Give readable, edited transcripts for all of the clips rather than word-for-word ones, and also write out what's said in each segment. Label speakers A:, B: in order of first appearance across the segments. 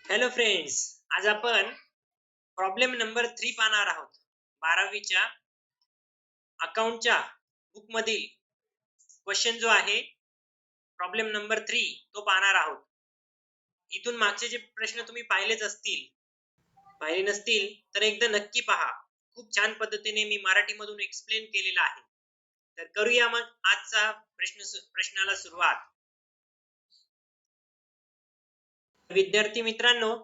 A: Hello friends, आज आपण problem number 3 पाहणार आहोत. 12वीच्या अकाउंटच्या बुक मधील क्वेश्चन जो आहे प्रॉब्लेम नंबर 3 तो पाहणार आहोत. इथून मागचे जे प्रश्न तुम्ही पाहिलेच असतील, पाहिले नसतील तर एकदा नक्की पहा. खूप छान पद्धतीने मी मराठीमधून एक्सप्लेन केलेला आहे. तर करूया मग आजचा प्रश्नाला सुरुवात. विद्यार्थी मित्रांनो,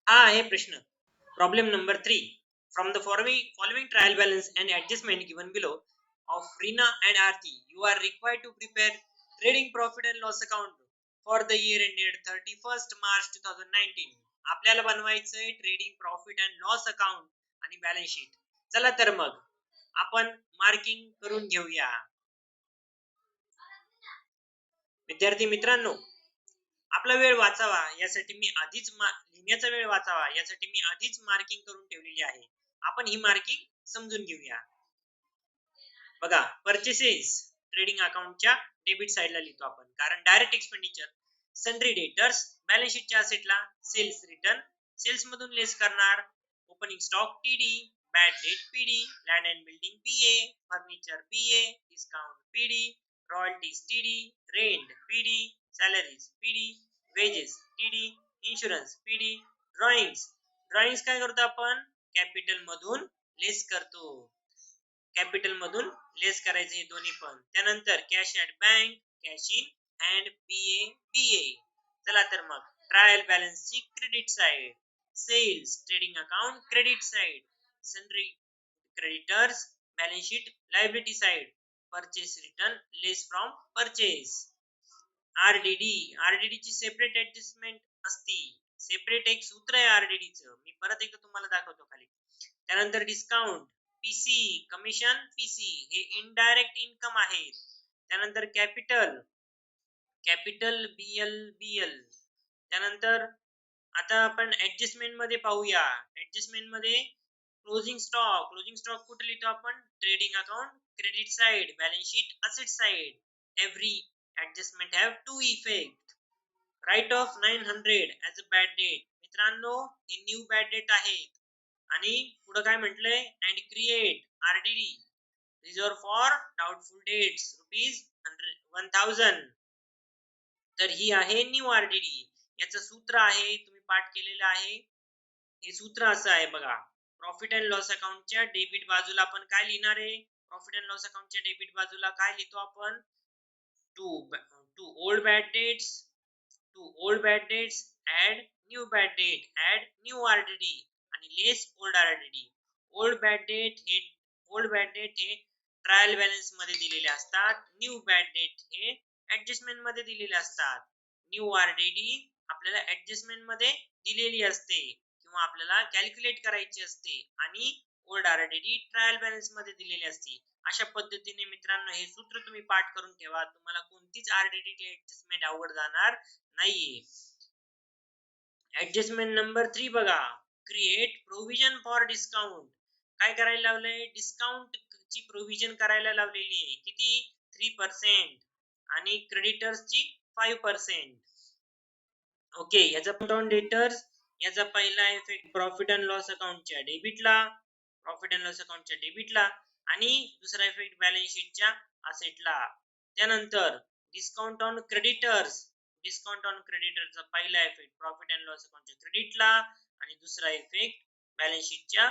A: हा आहे प्रश्न. Problem number 3. From the following trial balance and adjustment given below of Rina and Aarti, you are required to prepare trading profit and loss account for the year ended 31st March 2019. आपल्याला बनवायचंय trading profit and loss account आणि balance sheet. चला तर मग आपण marking करून घेऊया. विद्यार्थी मित्रांनो, आपला वेळ वाचावा यासाठी मी आधीच लिहिण्याचा वेळ वाचावा यासाठी मी आधीच मार्किंग करून ठेवलेली आहे. आपण ही मार्किंग समजून घेऊया. बघा, परचेसेस ट्रेडिंग अकाउंटच्या डेबिट साइडला लिहितो आपण, कारण direct expenditure. Sundry debtors balance शीटच्या असेटला. सेल्स रिटर्न सेल्स मधून लेस करणार. Opening stock TD, bad debt PD, land and building PA, furniture PA, discount PD, royalties TD, rent PD, salaries PD, wages TD, insurance PD, drawings काय करतो आपण? Capital मधून लेस करतो. Capital मधून लेस करायचे हे दोन्ही पण. त्यानंतर cash at bank, cash in and BA. चला तर मग ट्रायल बॅलन्स ची credit side. Sales trading account credit side. Sundry creditors balance sheet liability side. Purchase return less from purchase. RDD ची सेपरेट ऍडजस्टमेंट असती. सेपरेट एक सूत्र आहे RDD चं, मी परत एकदा तुम्हाला दाखवतो खाली. त्यानंतर डिस्काउंट पीसी, कमिशन पीसी हे इनडायरेक्ट इन्कम आहेत. त्यानंतर कॅपिटल बीएल. त्यानंतर आता आपण ऍडजस्टमेंट मध्ये पाहूया. ऍडजस्टमेंट मध्ये क्लोजिंग स्टॉक कुठे लिहितो आपण? Trading account credit side, balance sheet asset side. Every adjustment have two effect. Write off 900 as a bad date. मित्रांनो, हे न्यू बॅड डेट आहेत. आणि पुढे काय म्हटलंय? And create RDD reserve for doubtful debts ₹1000. तर ही आहे न्यू आरडीडी. याचं सूत्र आहे, तुम्ही पाठ केलेलं आहे. हे सूत्र असं आहे बघा. प्रॉफिट अँड लॉस अकाउंटच्या डेबिट बाजूला आपण काय लिहिणार आहे? प्रॉफिट अँड लॉस अकाउंटच्या डेबिट बाजूला काय लिहितो आपण? to old bad dates add new bad date, add new RDD आणि less old RDD. old bad date हे ट्रायल बॅलन्स मध्ये दिलेले असतात. न्यू बॅड डेट हे ऍडजस्टमेंट मध्ये दिलेले असतात. न्यू आरडीडी आपल्याला ऍडजस्टमेंट मध्ये दिलेली असते किंवा आपल्याला कॅल्क्युलेट करायची असते, आणि ओल्ड आरडीडी ट्रायल बॅलन्स मध्ये दिलेली असते. अशा पद्धतीने मित्रांनो हे सूत्र तुम्ही पाठ करून ठेवा. तुम्हाला कोणतीच आरडीडी ऍडजस्टमेंट अवघड जाणार नाहीये. ऍडजस्टमेंट नंबर 3 बघा. Create provision for discount. काय करायला लावलंय? डिस्काउंट ची प्रोव्हिजन करायला लावलेली आहे. किती? 3% आणि क्रेडिटर्स ची 5%. ओके, याचा डाउन डेटर्स, याचा पहिला इफेक्ट प्रॉफिट अँड लॉस अकाउंटच्या डेबिटला, आणि दुसरा इफेक्ट बॅलन्स शीटच्या असेटला. त्यानंतर डिस्काउंट ऑन क्रेडिटरचा पहिला इफेक्ट प्रॉफिट अँड लॉस अकाउंटच्या क्रेडिटला, आणि दुसरा इफेक्ट बॅलन्स शीटच्या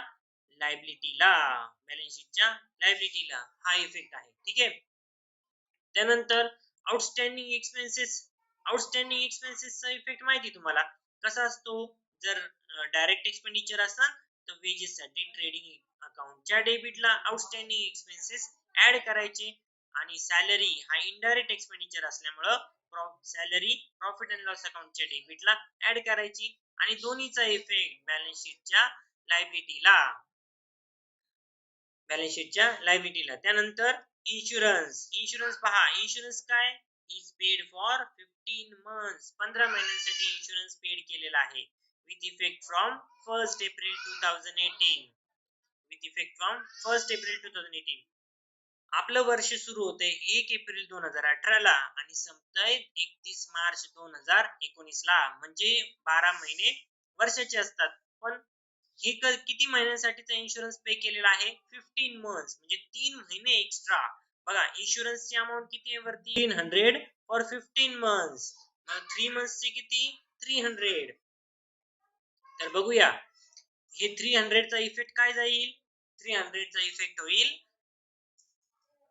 A: लायबिलिटीला. हा इफेक्ट आहे. ठीक आहे. त्यानंतर आउटस्टँडिंग एक्सपेन्सेसचा इफेक्ट माहिती तुम्हाला कसा असतो? जर डायरेक्ट एक्सपेंडिचर असतात तर वेजेस साठी ट्रेडिंग अकाउंटच्या डेबिटला आउटस्टँडिंग एक्सपेन्सेस ऍड करायचे, आणि सॅलरी हा इनडायरेक्ट एक्सपेंडिचर असल्यामुळे सॅलरी प्रॉफिट अँड लॉस अकाउंटच्या डेबिटला ऍड करायची, आणि दोन्हीचा इफेक्ट बॅलन्स शीटच्या लायबिलिटीला. त्यानंतर इन्शुरन्स पहा. इन्शुरन्स काय? Is paid for 15 months. 15 महिन्यांसाठी इन्शुरन्स पेड केलेला आहे. With effect from 1st April 2018. आपलं वर्ष सुरू होते 1 एप्रिल 2018 ला आणि संपतंय 31 मार्च 2019 ला. म्हणजे 12 महिने वर्षाचे असतात. पण हे किती महिन्यांसाठीचा इन्शुरन्स पे केलेला आहे? 15 मंथ्स, म्हणजे 3 महिने एक्स्ट्रा. बघा इन्शुरन्सची अमाउंट किती आहे वरती? 300 फॉर 15 मंथ्स. मग 3 मंथ्स चे किती? 300. तर बघूया हे 300 चा इफेक्ट काय जाईल? 300 चा इफेक्ट होईल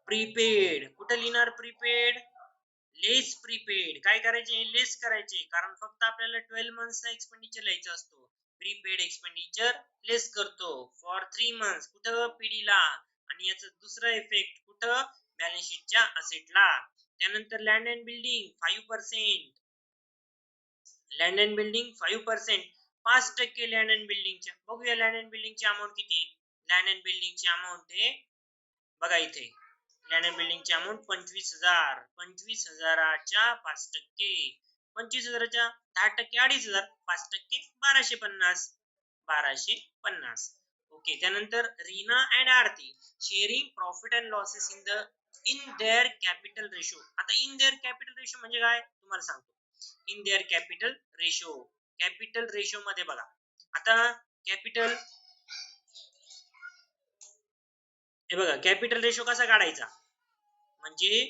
A: प्रीपेड. कुठे लिहिणार प्रीपेड? लेस प्रीपेड. काय करायचे? लेस करायचे, कारण फक्त आपल्याला 12 मंथ्सचा एक्सपेंडिचर लिहायचा असतो. प्रीपेड एक्सपेंडिचर लेस करतो फॉर 3 मंथ्स. कुठं? पीडीला. आणि याचा दुसरा इफेक्ट कुठं? बॅलन्स शीटच्या असेटला. त्यानंतर land and building 5%. Land and building 5%. 5% land and बिल्डिंगच्या. बघूया लँड अँड बिल्डिंगची अमाउंट किती आहे. लँड अँड बिल्डिंगची अमाउंट आहे बघा इथे. लँड अँड बिल्डिंगची अमाउंट 25,000. 25,000च्या 5%. 25,000च्या 10% 2,500. 5% 1250. 1250. ओके. त्यानंतर Reena and Aarti sharing profit and losses in their capital ratio. आता इन देअर कॅपिटल रेशो म्हणजे काय तुम्हाला सांगतो. In their capital ratio. Capital ratio मध्ये बघा आता कॅपिटल, हे बघा कॅपिटल रेशो कसा काढायचा, म्हणजे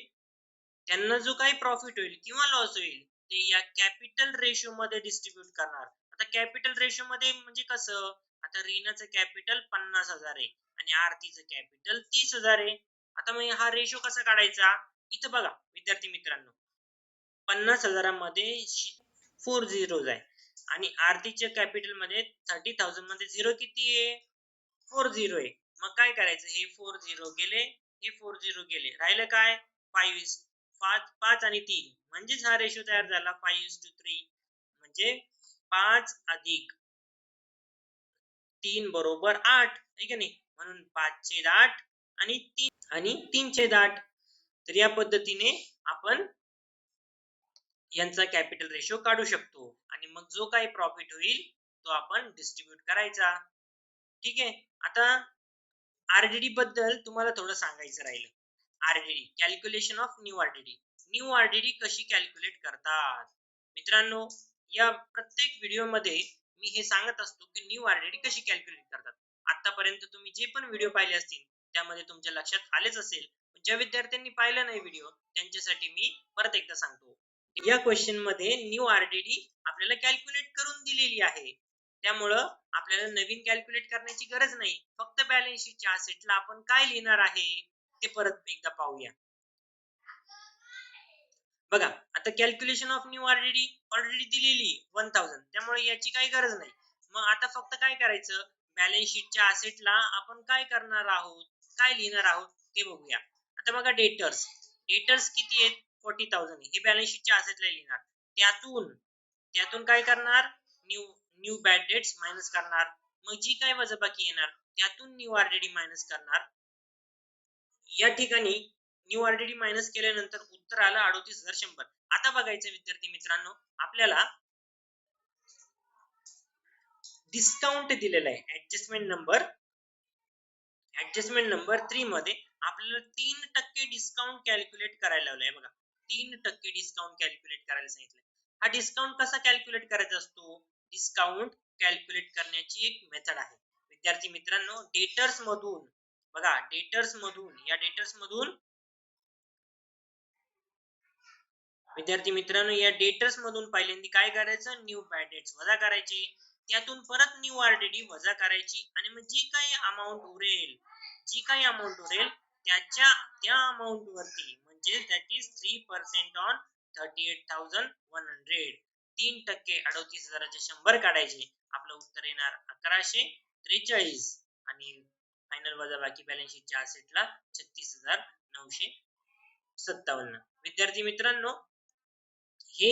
A: त्यांना जो काही प्रॉफिट होईल किंवा लॉस होईल ते या कॅपिटल रेशो मध्ये डिस्ट्रीब्यूट करणार. आता कॅपिटल रेशो मध्ये म्हणजे कसं, आता रीनाचं कॅपिटल 50,000 आहे आणि आरतीचं कॅपिटल 30,000 आहे. आता मग हा रेशो कसा काढायचा? इथं बघा विद्यार्थी मित्रांनो, 50,000 मध्ये 4 झिरोज आहे आणि आरतीच्या कॅपिटल मध्ये 30,000 मध्ये झिरो किती आहे? 4 झिरो आहे. मग काय करायचं? हे 4 झिरो गेले, हे 4 झिरो गेले, राहिलं काय? 5 आणि 3, म्हणजेच हा रेशो तयार झाला 5:3. म्हणजे 5 अधिक 3 बरोबर 8 आहे की नाही. म्हणून 5/8 आणि 3/8. तर या पद्धतीने आपण यांचा कॅपिटल रेशो काढू शकतो आणि मग जो काही प्रॉफिट होईल तो आपण डिस्ट्रीब्यूट करायचा. ठीक आहे. आता आरडीडी बद्दल तुम्हाला थोडं सांगायचं राहिलं. RDD calculation of new RDD. New RDD कशी कॅल्क्युलेट करतात? मित्रांनो या प्रत्येक व्हिडिओ मध्ये मी हे सांगत असतो की न्यू आरडीडी कशी कॅल्क्युलेट करतात. आतापर्यंत तुम्ही जे पण व्हिडिओ पाहिले असतील त्यामध्ये तुमच्या लक्षात आलेच असेल. ज्या विद्यार्थ्यांनी पाहिलं नाही व्हिडिओ त्यांच्यासाठी मी परत एकदा सांगतो. या क्वेश्चन मध्ये न्यू आरडीडी आपल्याला कॅल्क्युलेट करून दिलेली आहे. त्यामुळं आपल्याला नवीन कॅल्क्युलेट करण्याची गरज नाही. फक्त बॅलन्स शीटच्या असेटला आपण काय लिहिणार आहे ते परत एकदा पाहूया. बघा आता calculation of new RDD already दिलेली 1000, त्यामुळे याची काही गरज नाही. मग आता फक्त काय करायचं, बॅलन्स शीटच्या असेटला आपण काय करणार आहोत, काय लिहिणार आहोत ते बघूया. आता बघा डेटर्स. डेटर्स किती आहेत? 40,000. हे बॅलन्स शीटच्या असेटला लिहिणार. त्यातून काय करणार? न्यू बॅड डेट्स मायनस करणार. मग जी काय वजाबाकी येणार त्यातून न्यू आरडीडी मायनस करणार. या ठिकाणी न्यू आरडीडी मायनस केल्यानंतर उत्तर आलं 38,100. आता बघायचं विद्यार्थी मित्रांनो, आपल्याला डिस्काउंट दिलेला आहे. ऍडजस्टमेंट नंबर 3 मध्ये आपल्याला 3% डिस्काउंट कॅल्क्युलेट करायला लावलंय. बघा 3% डिस्काउंट कॅल्क्युलेट करायला सांगितलंय. हा डिस्काउंट कसा कॅल्क्युलेट करायचा असतो? डिस्काउंट कॅल्क्युलेट करण्याची एक मेथड आहे विद्यार्थी मित्रांनो. डेटर्स मधून बघा, डेटर्स मधून विद्यार्थी मित्रांनो या डेटर्स मधून पहिल्यांदा काय करायचं? न्यू बॅड डेट्स वजा करायचे, त्यातून परत न्यू आरडीडी वजा करायची आणि मग जी काही अमाउंट उरेल त्या अमाउंट वरती म्हणजे दॅट इज 3% ऑन 38,100. 3% 38,100 काढायचे. आपलं उत्तर येणार 1143 आणि फायनल वजाबाकी बॅलन्स शीटच्या असेटला 36,957. विद्यार्थी मित्रांनो हे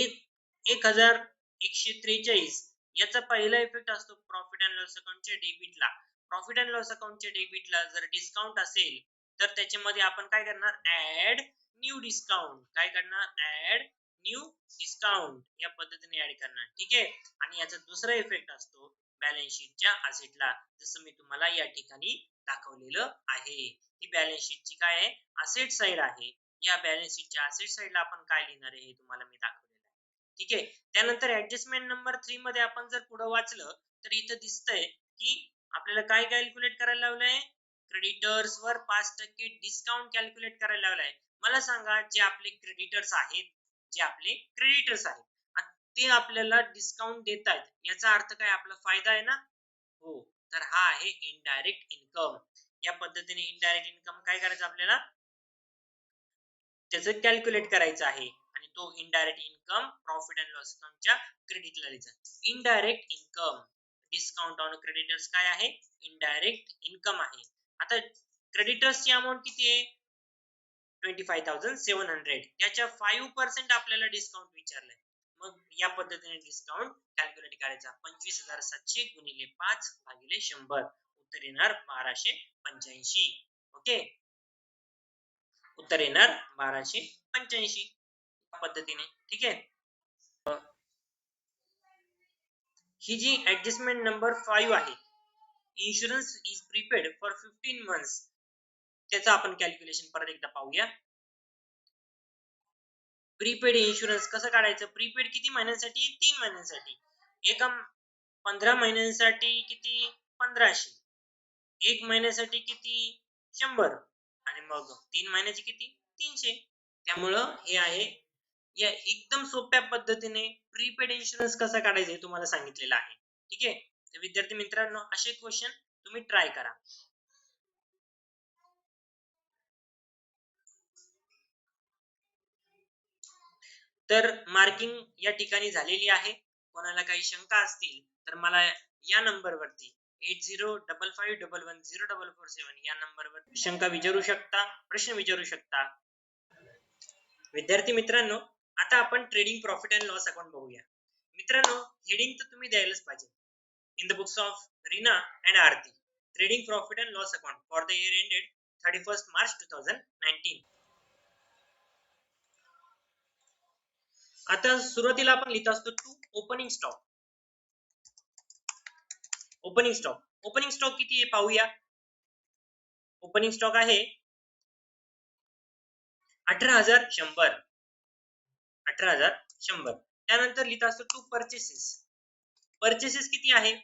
A: 1,143 याचा पहिला इफेक्ट असतो प्रॉफिट अँड लॉस अकाउंटच्या डेबिटला. प्रॉफिट अँड लॉस अकाउंटच्या डेबिटला जर डिस्काउंट असेल तर त्याच्यामध्ये आपण काय करणार? Add new discount. काय करणार? ऍड न्यू डिस्काउंट या पद्धतीने ऍड करणार. ठीक आहे. आणि याचा दुसरा इफेक्ट असतो बॅलन्स शीटच्या असेटला, जसं मी तुम्हाला या ठिकाणी दाखवलेलं आहे. ही बॅलन्स शीटची काय आहे, असेट साइड आहे. या बॅलन्स शीटच्या असेट साइडला आपण काय लिहिणार आहे हे तुम्हाला मी दाखवलेलं आहे. ठीक आहे. त्यानंतर ऍडजस्टमेंट नंबर 3 मध्ये आपण जर पुढे वाचलं तर इथं दिसतंय की आपल्याला काय कॅल्क्युलेट करायला लावलंय, क्रेडिटर्स वर 5% डिस्काउंट कॅल्क्युलेट करायला लावलाय. मला सांगा, जे आपले क्रेडिटर्स आहेत, जे आपले क्रेडिटर्स आहेत ते आपल्याला डिस्काउंट देत आहेत, याचा अर्थ काय, आपला फायदा आहे ना. हो, तर हा आहे इनडायरेक्ट इन्कम. या पद्धतीने इनडायरेक्ट इन्कम काय करायचं आपल्याला, त्याचं कॅल्क्युलेट करायचं आहे आणि तो indirect income profit and loss अकाउंटच्या क्रेडिटला द्यायचा. Indirect income discount on creditors काय आहे, इनडायरेक्ट इन्कम आहे. आता क्रेडिटर्सची अमाउंट किती आहे, 25,700. त्याच्या 5% आपल्याला डिस्काउंट विचारलंय. मग या पद्धतीने डिस्काउंट कॅल्क्युलेट करायचा. 25,700 गुणिले 5 भागिले 100 उत्तर येणार 1285. ओके, उत्तर येणार 1285 पद्धतीने. ठीक आहे. ही जी ऍडजस्टमेंट नंबर 5 आहे, insurance is prepaid for 15 months, त्याचं आपण कॅल्क्युलेशन परत एकदा पाहूया. प्रीपेड इन्शुरन्स कसं काढायचं, प्रीपेड किती महिन्यांसाठी, 3 महिन्यांसाठी. एका 15 महिन्यांसाठी किती, 1500. 1 महिन्यासाठी किती, 100. आणि मग 3 महिन्याची किती, 300. त्यामुळं हे आहे, या एकदम सोप्या पद्धतीने प्रीपेड इन्शुरन्स कसा काढायचा हे तुम्हाला सांगितलेलं आहे. ठीक आहे. तर विद्यार्थी मित्रांनो, असे क्वेश्चन तुम्ही ट्राय करा. तर मार्किंग या ठिकाणी झालेली आहे. कोणाला काही शंका असतील तर मला या नंबरवरती 805551104447 या नंबरवर शंका विचारू शकता, प्रश्न विचारू शकता. विद्यार्थी मित्रांनो, आता आपण trading profit and loss account बघूया. मित्रांनो, हेडिंग तर तुम्ही द्यायलाच पाहिजे. In the books of Reena and Aarti, trading profit and loss account for the year ended 31st March 2019. आता सुरुवातीला आपण लिहित असतो to opening stock. Opening stock, opening stock किती आहे पाहूया. ओपनिंग स्टॉक आहे 18,100. 18,100. त्यानंतर लिहित असतो टू परचेसेस. परचेसेस किती आहे,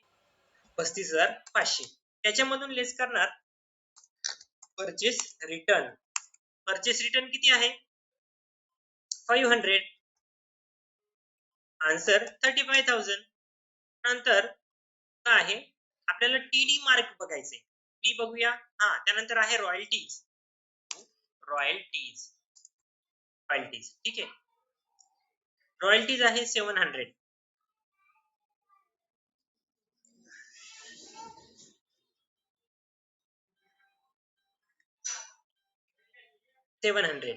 A: 35,500. त्याच्यामधून लेस करणार परचेस रिटर्न. परचेस रिटर्न किती आहे, 500. आन्सर 35,000. नंतर काय आहे, आपल्याला टीडी मार्क बघायचे. टी बघूया. हा, त्यानंतर आहे रॉयल्टीज. Royalties, royalties. ठीक आहे. रॉयल्टीज आहे 700. 700.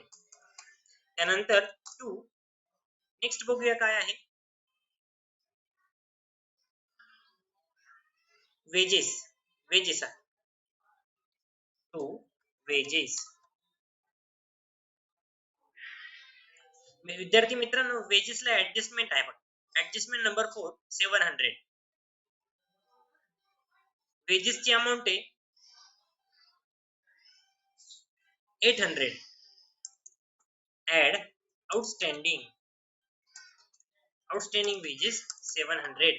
A: त्यानंतर टू नेक्स्ट बघूया काय आहे, वेजेस. वेजेस आहे टू वेजेस. विद्यार्थी मित्रांनो, वेजेसला ऍडजस्टमेंट आहे बघा. Adjustment number 4 700. वेजेसची अमाऊंट आहे 800. Add outstanding. Outstanding wages 700.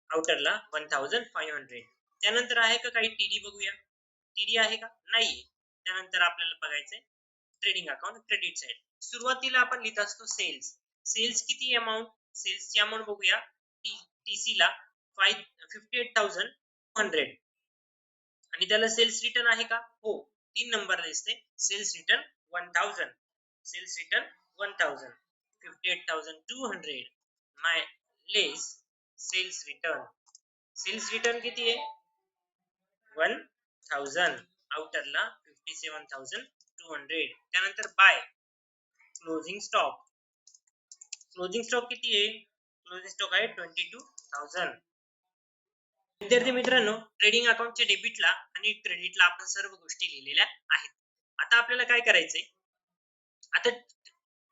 A: आउटरला 1500. त्यानंतर आहे का काही टीडी बघूया. टीडी आहे का, नाही. त्यानंतर आपल्याला बघायचंय ट्रेडिंग अकाउंट क्रेडिट साइड. सुरुवातीला आपण लिहित असतो सेल्स. सेल्स किती अमाउंट, सेल्सची अमाउंट बघूया. टीसी ला 58,200 आणि त्याला सेल्स रिटर्न आहे का, हो. 3 नंबरला दिसते सेल्स रिटर्न 1000. Sales return 1000. 58,200 माय less sales return. Sales return किती आहे, 1000. आउटरला 57,200. त्यानंतर by closing stock. Closing stock किती आहे, क्लोजिंग स्टॉक आहे 22,000. विद्यार्थी मित्रांनो, ट्रेडिंग अकाउंटच्या डेबिटला आणि क्रेडिटला आपण सर्व गोष्टी लिहिलेल्या आहेत. आता आपल्याला काय करायचंय, आता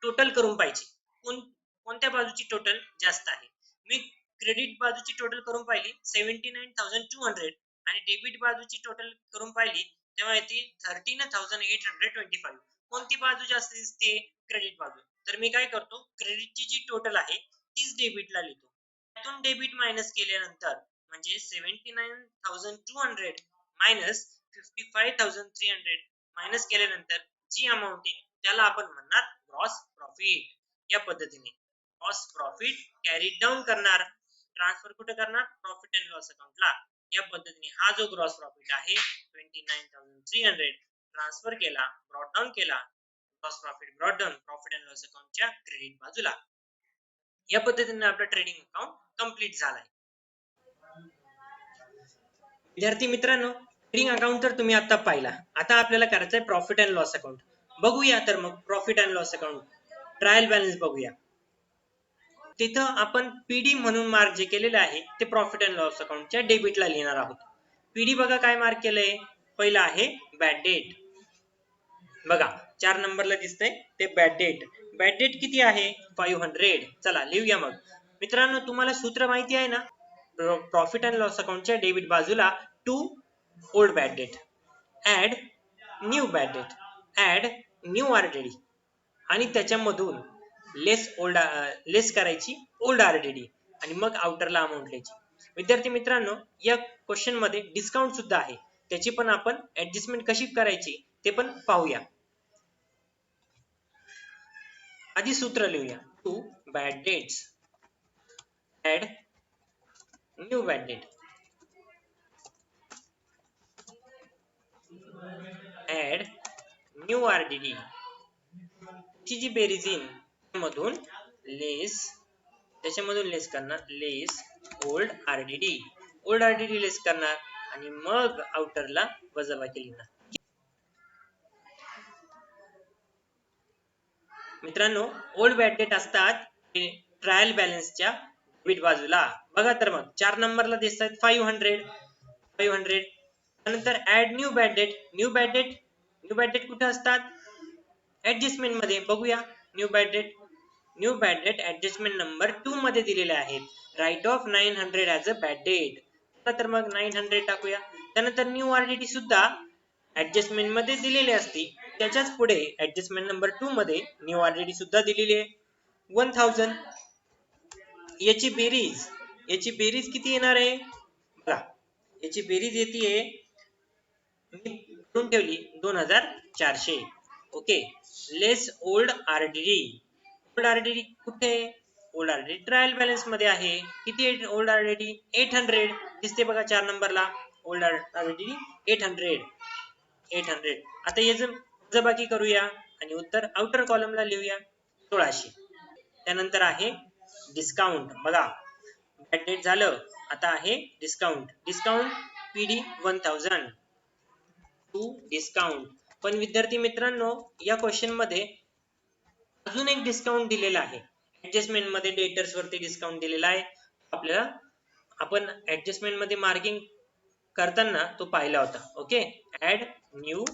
A: टोटल करून पाहिजे कोणत्या बाजूची टोटल जास्त आहे. मी क्रेडिट बाजूची टोटल करून पाहिली 79,200 आणि डेबिट बाजूची टोटल करून पाहिली तेव्हा येते 13,825. कोणती बाजू जास्त दिसते? क्रेडिट बाजू. तर मी काय करतो, क्रेडिटची जी टोटल आहे तीच डेबिटला लिहितो. त्यातून डेबिट मायनस केल्यानंतर म्हणजे 79,200 मायनस 55,300 मायनस केल्यानंतर जी अमाऊंट आहे त्याला आपण म्हणणार ग्रॉस प्रॉफिट. या पद्धतीने ग्रॉस प्रॉफिट कॅरी डाऊन करणार, ट्रान्सफर कुठे करणार? प्रॉफिट अँड लॉस अकाउंटला. या पद्धतीने हा जो ग्रॉस प्रॉफिट आहे 29,300 ट्रान्सफर केला, ब्रॉट डाऊन केला, gross profit brought down profit and loss अकाउंटच्या क्रेडिट बाजूला. या पद्धतीने आपला ट्रेडिंग अकाउंट कंप्लीट झालाय. विद्यार्थी मित्रांनो, ट्रेडिंग अकाउंट तर तुम्ही आता पाहिला. आता आपल्याला करायचं आहे प्रॉफिट अँड लॉस अकाउंट. बघूया तर मग profit and loss account trial balance बघूया. तिथं आपण पीडी म्हणून मार्क जे केलेले आहे ते प्रॉफिट अँड लॉस अकाउंटच्या डेबिटला लिहिणार आहोत. पीडी बघा काय मार्क केलंय, पहिला आहे बॅड डेट. बघा 4 नंबरला दिसतंय ते बॅड डेट. बॅड डेट किती आहे? 500. चला लिहूया मग. मित्रांनो तुम्हाला सूत्र माहिती आहे ना, प्रॉफिट अँड लॉस अकाउंटच्या डेबिट बाजूला to old bad debt add new bad debt add new RDD आणि त्याच्यामधून लेस करायची ओल्ड आरडीडी आणि मग आउटरला अमाऊंट लिहायची. विद्यार्थी मित्रांनो या क्वेश्चन मध्ये डिस्काउंट सुद्धा आहे, त्याची पण आपण ऍडजस्टमेंट कशी करायची ते पण पाहूया. आधी सूत्र लिहूया. To bad debts add new bad debt add new RDD ची जी बेरीज येईल त्यामधून लेस करणार less old RDD. Old RDD less करणार आणि मग आउटरला वजाबाकी लिहिणार. मित्रांनो ओल्ड बॅड डेट असतात ट्रायल बॅलन्सच्या डेबिट बाजूला. बघा तर मग 4 नंबरला दिसतात 500. त्यानंतर add new bad debt. New bad debt कुठे असतात? ऍडजस्टमेंट मध्ये. बघूया new bad debt adjustment number 2 मध्ये दिलेले आहेत. Write off 900 as a bad debt. तर मग 900 टाकूया. त्यानंतर न्यू आरडीडी सुद्धा ऍडजस्टमेंट मध्ये दिलेली असते, त्याच्याच पुढे ऍडजस्टमेंट नंबर 2 मध्ये न्यू आरडीडी सुद्धा दिलेली आहे 1000. याची बेरीज किती येणार आहे? बघा याची बेरीज येते मी करून ठेवली 2400. ओके. लेस ओल्ड आरडीडी. ओल्ड आरडीडी कुठे? ओल्ड आरडीडी ट्रायल बॅलन्स मध्ये आहे. किती आहे ओल्ड आरडीडी? 800 दिसते बघा 4 नंबरला. Old RDD 800. आता याचं वजाबाकी करूया आणि उत्तर आउटर कॉलमला लिहूया 1600. त्यानंतर आहे डिस्काउंट. बघा बॅड डेट झालं, आता आहे डिस्काउंट. PD 1000 to discount. पण विद्यार्थी मित्रांनो या क्वेश्चन मध्ये अजून एक डिस्काउंट दिलेला आहे. ऍडजस्टमेंट मध्ये डेटर्स वरती डिस्काउंट दिलेला आहे. आपल्याला आपण ऍडजस्टमेंट मध्ये मार्किंग करताना तो पाहिला होता. ओके. ऍड न्यू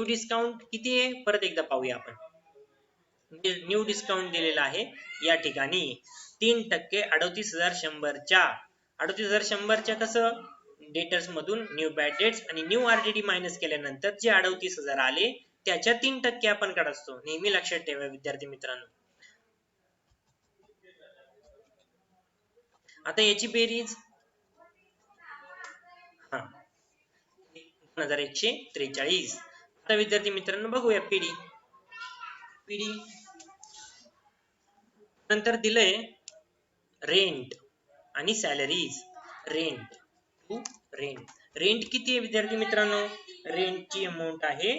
A: डिस्काउंट किती आहे परत एकदा पाहूया आपण. न्यू डिस्काउंट दिलेला आहे या ठिकाणी 3% 38,100च्या. 38,100च्या कसं? डेटर्स मधून न्यू बॅड डेट्स आणि न्यू आरडीडी मायनस केल्यानंतर जे 38,000 आले त्याच्या 3% आपण काढत असतो. नेहमी लक्षात ठेवा विद्यार्थी मित्रांनो. आता याची बेरीज 2143. आता विद्यार्थी मित्रांनो बघूया पीडी नंतर दिलंय रेंट आणि सॅलरीज. रेंट किती आहे विद्यार्थी मित्रांनो? रेंटची अमाऊंट आहे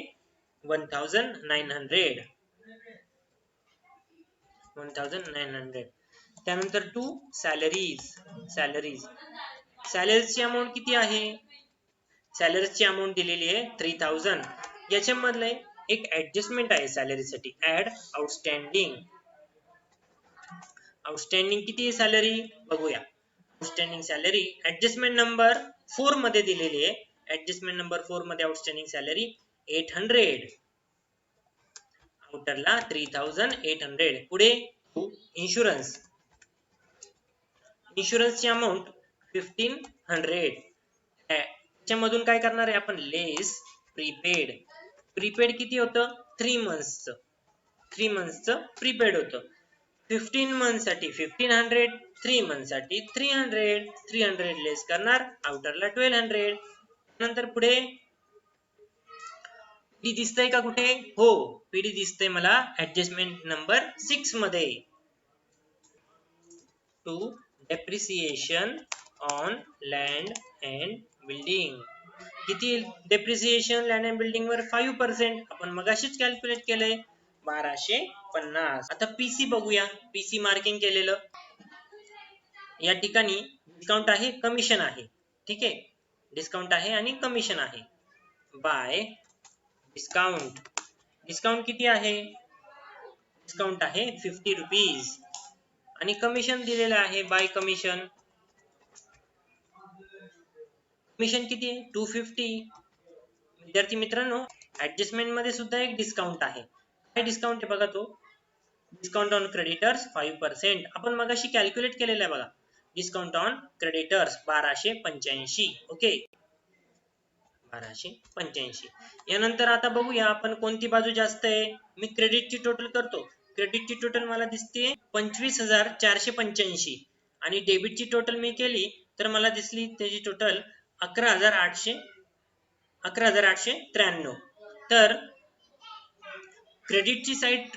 A: 1900. त्यानंतर टू सॅलरीजची अमाऊंट किती आहे? सॅलरीची अमाऊंट दिलेली आहे 3000. याच्यामधले एक ऍडजस्टमेंट आहे सॅलरीसाठी. ऍड आउटस्टँडिंग किती आहे सॅलरी? बघूया. आउटस्टँडिंग सॅलरी ऍडजस्टमेंट नंबर 4 मध्ये दिलेली आहे. ऍडजस्टमेंट नंबर 4 मध्ये आउटस्टँडिंग सॅलरी 800. आउटरला 3800. पुढे इन्शुरन्स इन्शुरन्सची अमाऊंट 1500. त्याच्यामधून काय करणार आहे आपण, लेस प्रीपेड. प्रीपेड किती होतं, 3 मंथ्सचं, 3 मंथ्सचं प्रीपेड होतं. 15 मंथ साठी 1500, 3 मंथ साठी 300, 300 लेस करणार, आउटरला 1200. नंतर पुढे पीडी दिसतंय का कुठे, हो पीडी दिसतंय मला ऍडजस्टमेंट नंबर 6 मध्ये. To depreciation on land and building. किती डेप्रिसिएशन लँड अँड बिल्डिंग वर, 5%. आपण मगाशीच कॅल्क्युलेट केलंय 1250. आता पीसी बघूया, पीसी मार्किंग केलेलं. या ठिकाणी डिस्काउंट आहे, कमिशन आहे, ठीक आहे, डिस्काउंट आहे आणि कमिशन आहे. बाय डिस्काउंट, डिस्काउंट किती आहे, डिस्काउंट आहे 50 रुपीज आणि कमिशन दिलेलं आहे बाय कमिशन. कमिशन किती आहे, 250. विद्यार्थी मित्रांनो, ऍडजस्टमेंट मध्ये सुद्धा एक डिस्काउंट आहे. काय डिस्काउंट आहे बघा, तो डिस्काउंट ऑन क्रेडिटर्स 5%. आपण मगाशी कॅल्क्युलेट केलेलं आहे बघा, डिस्काउंट ऑन क्रेडिटर्स 1285. ओके, 1285. यानंतर आता बघूया आपण कोणती बाजू जास्त आहे. मी क्रेडिटची टोटल करतो. क्रेडिटची टोटल मला दिसते 25,485 आणि डेबिटची टोटल मी केली तर मला दिसली त्याची टोटल 11,893. तर क्रेडिटची साईड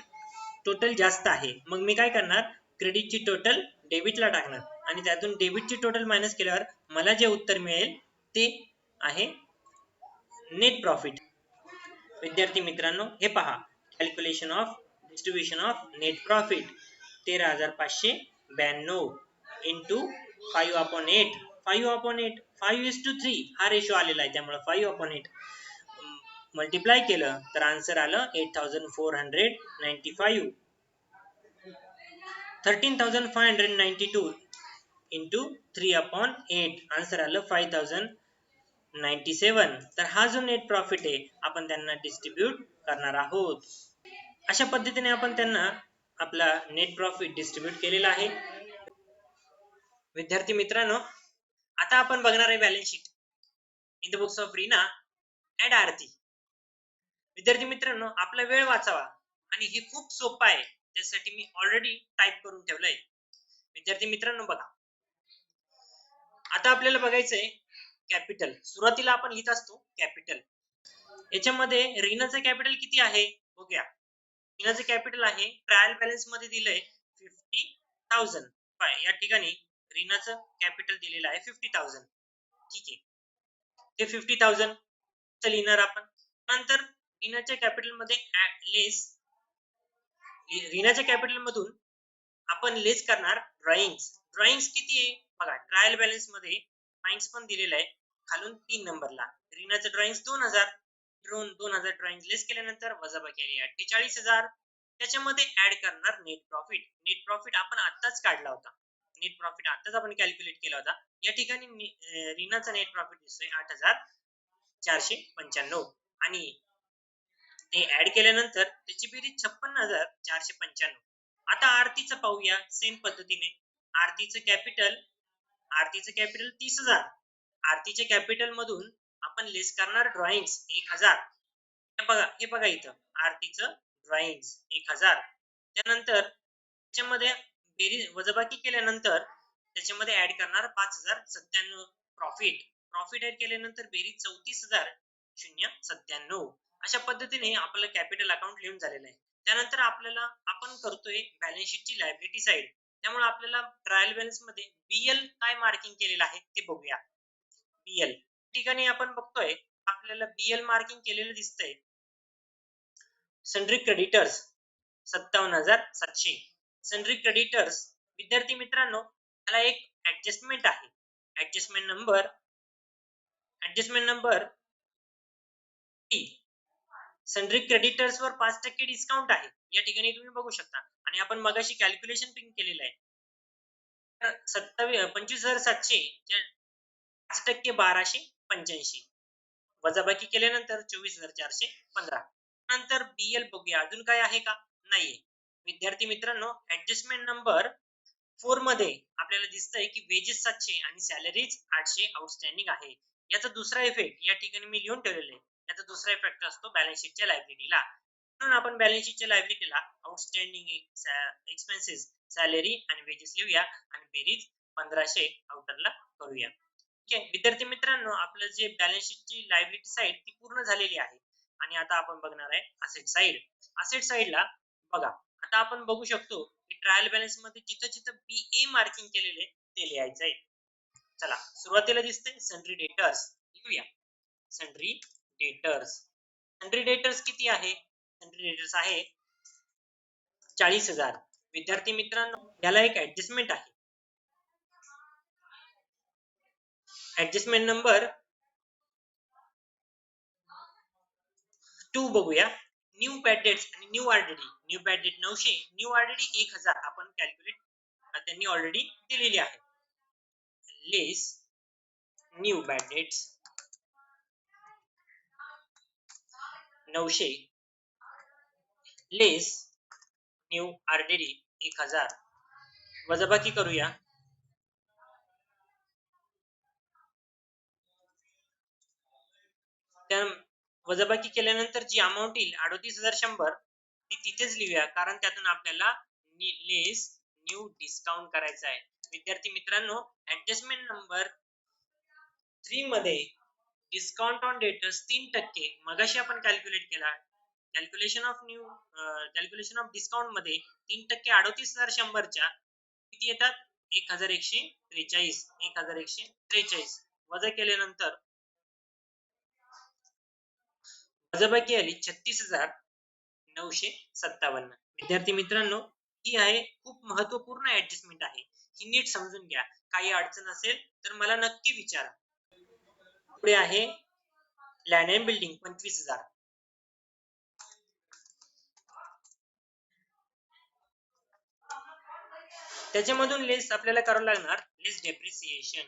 A: टोटल जास्त आहे, मग मी काय करणार, क्रेडिटची टोटल डेबिटला टाकणार आणि त्यातून डेबिटची टोटल मायनस केल्यावर मला जे उत्तर मिळेल ते आहे नेट प्रॉफिट. विद्यार्थी मित्रांनो, हे पहा, calculation of distribution of net profit 13,592 into 5/8. 5/8, 5:3 हा रेशो आलेला आहे, त्यामुळे 5/8 मल्टिप्लाय केलं तर आन्सर आलं 8,495. 13,592 इंटू 3/8 आन्सर आलं 5,097. तर हा जो नेट प्रॉफिट आहे आपण त्यांना डिस्ट्रीब्यूट करणार आहोत. अशा पद्धतीने आपण त्यांना आपला नेट प्रॉफिट डिस्ट्रीब्यूट केलेला आहे. विद्यार्थी मित्रांनो, आता आपण बघणार आहे balance sheet in the books of Reena and Aarti. विद्यार्थी मित्रांनो, आपला वेळ वाचावा आणि हे खूप सोपं आहे, त्यासाठी मी ऑलरेडी टाइप करून ठेवलंय. विद्यार्थी मित्रांनो बघा, आता आपल्याला बघायचंय कॅपिटल. सुरुवातीला आपण लिहित असतो कॅपिटल. याच्यामध्ये रीनाचं कॅपिटल किती आहे बघूया. रीनाचं कॅपिटल आहे, ट्रायल बॅलन्स मध्ये दिलंय 50,000. या ठिकाणी रीनाचं कॅपिटल दिलेलं आहे 50,000. ठीक आहे, ते 50,000 लिहिणार आपण. नंतर रीनाच्या कॅपिटल मध्ये लेस, रीनाच्या कॅपिटल मधून आपण लेस करणार ड्रॉइंग्स. ड्रॉइंग्स किती आहे बघा, ट्रायल बॅलन्स मध्ये ड्रॉइंग्स पण दिलेलं आहे खालून 3 नंबरला. रीनाचं ड्रॉइंग्स 2000, 2000 ड्रॉइंग्स लेस केल्यानंतर वजाबाकी आली 48,000. त्याच्यामध्ये ऍड करणार नेट प्रॉफिट. नेट प्रॉफिट आपण आत्ताच काढला होता, नेट प्रॉफिट आत्ताच आपण कॅल्क्युलेट केला होता. या ठिकाणी रीनाचा नेट प्रॉफिट दिसतोय 8,495 आणि ते ऍड केल्यानंतर त्याची बेरीज 56,495. आता आरतीचं पाहूया सेम पद्धतीने. आरतीचं कॅपिटल 30,000. आरतीच्या कॅपिटल मधून आपण लेस करणार ड्रॉइंग्स 1,000. हे बघा इथं आरतीचं ड्रॉइंग्स 1,000. त्यानंतर त्याच्यामध्ये बेरीज वजाबाकी केल्यानंतर त्याच्यामध्ये ऍड करणार 5,097 प्रॉफिट. प्रॉफिट ऍड केल्यानंतर बेरीज 34,097. अशा पद्धतीने आपलं कॅपिटल अकाउंट लिहून झालेलं आहे. त्यानंतर आपल्याला आपण करतोय बॅलन्स शीटची लायबिलिटी साइड, त्यामुळे आपल्याला ट्रायल बॅलन्स मध्ये बीएल काय मार्किंग केलेलं आहे ते बघूया. बीएल ठिकाणी आपण बघतोय आपल्याला बीएल मार्किंग केलेलं दिसतंय सन्ड्री क्रेडिटर्स 57,700. सन्ड्री क्रेडिटर्स, विद्यार्थी मित्रांनो, त्याला एक ऍडजस्टमेंट आहे. ऍडजस्टमेंट नंबर सन्ड्री क्रेडिटर्स वर 5% डिस्काउंट आहे. या ठिकाणी तुम्ही बघू शकता आणि आपण मगाशी कॅल्क्युलेशन पिन केलेलं आहे. 25,700 5% 1,285 वजाबाकी केल्यानंतर 24,415. नंतर बीएल बघूया, अजून काय आहे का, नाहीये. विद्यार्थी मित्रांनो, ऍडजस्टमेंट नंबर 4 मध्ये आपल्याला दिसतंय की वेजेस 700 आणि सॅलरीज 800 आउटस्टँडिंग आहे. याचा दुसरा इफेक्ट या ठिकाणी मी लिहून ठेवलेला आहे. याचा दुसरा इफेक्ट असतो बॅलन्स शीटच्या लायबिलिटीला. म्हणून आपण बॅलन्स शीटच्या लायबिलिटीला आउटस्टँडिंग एक्सपेन्सेस, सॅलरी आणि वेजेस लिहूया आणि बेरीज 1500 आउटरला करूया. ठीक आहे विद्यार्थी मित्रांनो, आपलं जे बॅलन्स शीटची लायबिलिटी साइड ती पूर्ण झालेली आहे आणि आता आपण बघणार आहे असेट साइड. असेट साइडला बघा, आता आपण बघू शकतो की ट्रायल बॅलन्स मध्ये जिथं जिथं BA मार्किंग केलेले ते लिहायचं आहे. चला सुरुवातीला दिसते सन्ड्री डेटर्स, लिहूया सन्ड्री डेटर्स. सन्ड्री डेटर्स किती आहे? सन्ड्री डेटर्स आहे 40,000. विद्यार्थी मित्रांनो, याला एक ऍडजस्टमेंट आहे. ऍडजस्टमेंट नंबर 2 बघूया. न्यू बॅड डेट्स आणि new RDD. New bad debt 900, new RDD 1000 आपण कॅल्क्युलेट त्यांनी ऑलरेडी दिलेली आहे. Less new bad debts 900 less new RDD 1000. वजाबाकी करूया. त्या वजाबाकी केल्यानंतर जी अमाऊंट येईल 38,100 ती तिथेच लिहूया, कारण त्यातून आपल्याला लेस न्यू डिस्काउंट करायचा आहे. विद्यार्थी मित्रांनो, ऍडजस्टमेंट नंबर 3 मध्ये डिस्काउंट ऑन डेटर्स 3%. मगाशी आपण कॅल्क्युलेट केला. कॅल्क्युलेशन ऑफ डिस्काउंट मध्ये 3% 38,100 च्या किती येतात? 1143. 1143 वजा केल्यानंतर वजाबाकी आली 36,957. विद्यार्थी मित्रांनो, ही आहे खूप महत्वपूर्ण ऍडजस्टमेंट आहे. ही नीट समजून घ्या. काही अडचण असेल तर मला नक्की विचारा. पुढे आहे लँड अँड बिल्डिंग 25,000. त्याच्यामधून लेस आपल्याला करावं लागणार लेस डेप्रिसिएशन.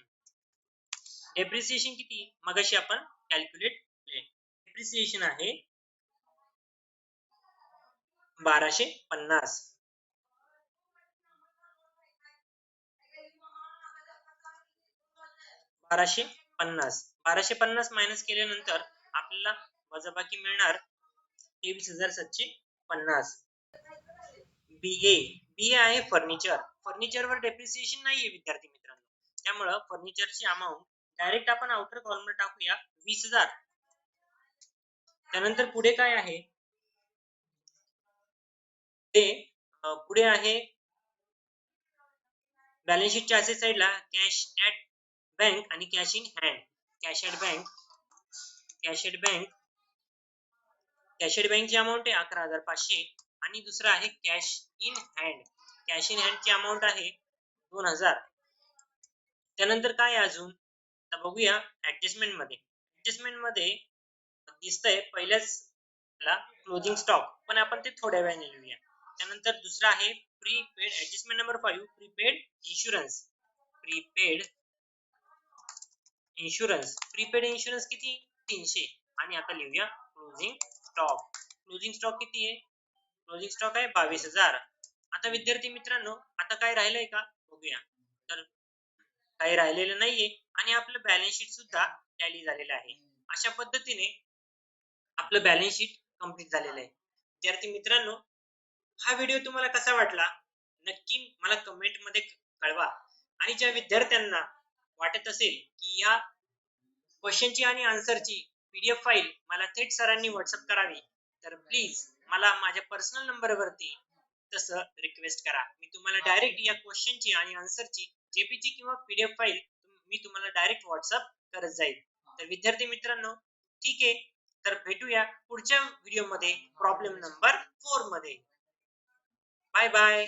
A: डेप्रिसिएशन किती? मगाशी आपण कॅल्क्युलेट केले. डेप्रिसिएशन आहे 1250. 1250 मायनस केल्यानंतर आपल्याला वजाबाकी मिळणार 23,750. BA आहे फर्निचर. फर्निचरवर डेप्रिसिएशन नाहीये विद्यार्थी मित्रांनो, त्यामुळं फर्निचरची अमाऊंट डायरेक्ट आपण आउटर कॉलमला टाकूया 20,000. त्यानंतर पुढे काय आहे ते पुढे आहे बॅलन्स शीटच्या असेट साइडला कॅश ऍट बँक आणि cash in hand. Cash at बँकची अमाऊंट आहे 11,500 आणि दुसरा आहे cash in hand. Cash in hand ची अमाऊंट आहे 2,000. त्यानंतर काय अजून बघूया. ऍडजस्टमेंट मध्ये दिसतंय पहिल्याच क्लोजिंग स्टॉक, पण आपण ते थोड्या वेळाने लिहूया. त्यानंतर दुसरा आहे prepaid. Adjustment number 5 prepaid insurance. Prepaid insurance किती? 300. आणि आता लिहूया क्लोजिंग स्टॉक. क्लोजिंग स्टॉक किती आहे? क्लोजिंग स्टॉक आहे 22,000. आता विद्यार्थी मित्रांनो, आता काय राहिलंय का बघूया. तर काही राहिलेलं नाहीये आणि आपलं बॅलन्स शीट सुद्धा टॅली झालेलं आहे. अशा पद्धतीने आपलं बॅलन्स शीट कंप्लीट झालेलं आहे. विद्यार्थी मित्रांनो, हा व्हिडिओ तुम्हाला कसा वाटला नक्की मला कमेंट मध्ये कळवा. आणि ज्या विद्यार्थ्यांना वाटत असेल की या क्वेश्चनची आणि आन्सरची PDF फाईल मला थेट सरांनी व्हॉट्सअप करावी, तर प्लीज मला माझ्या पर्सनल नंबरवरती तसं रिक्वेस्ट करा. मी तुम्हाला डायरेक्ट या क्वेश्चनची आणि आन्सरची JPG किंवा PDF फाईल मी तुम्हाला डायरेक्ट व्हॉट्सअप करत जाईल. तर विद्यार्थी मित्रांनो, ठीक आहे, तर भेटूया पुढच्या व्हिडिओमध्ये प्रॉब्लेम नंबर 4 मध्ये. Bye bye.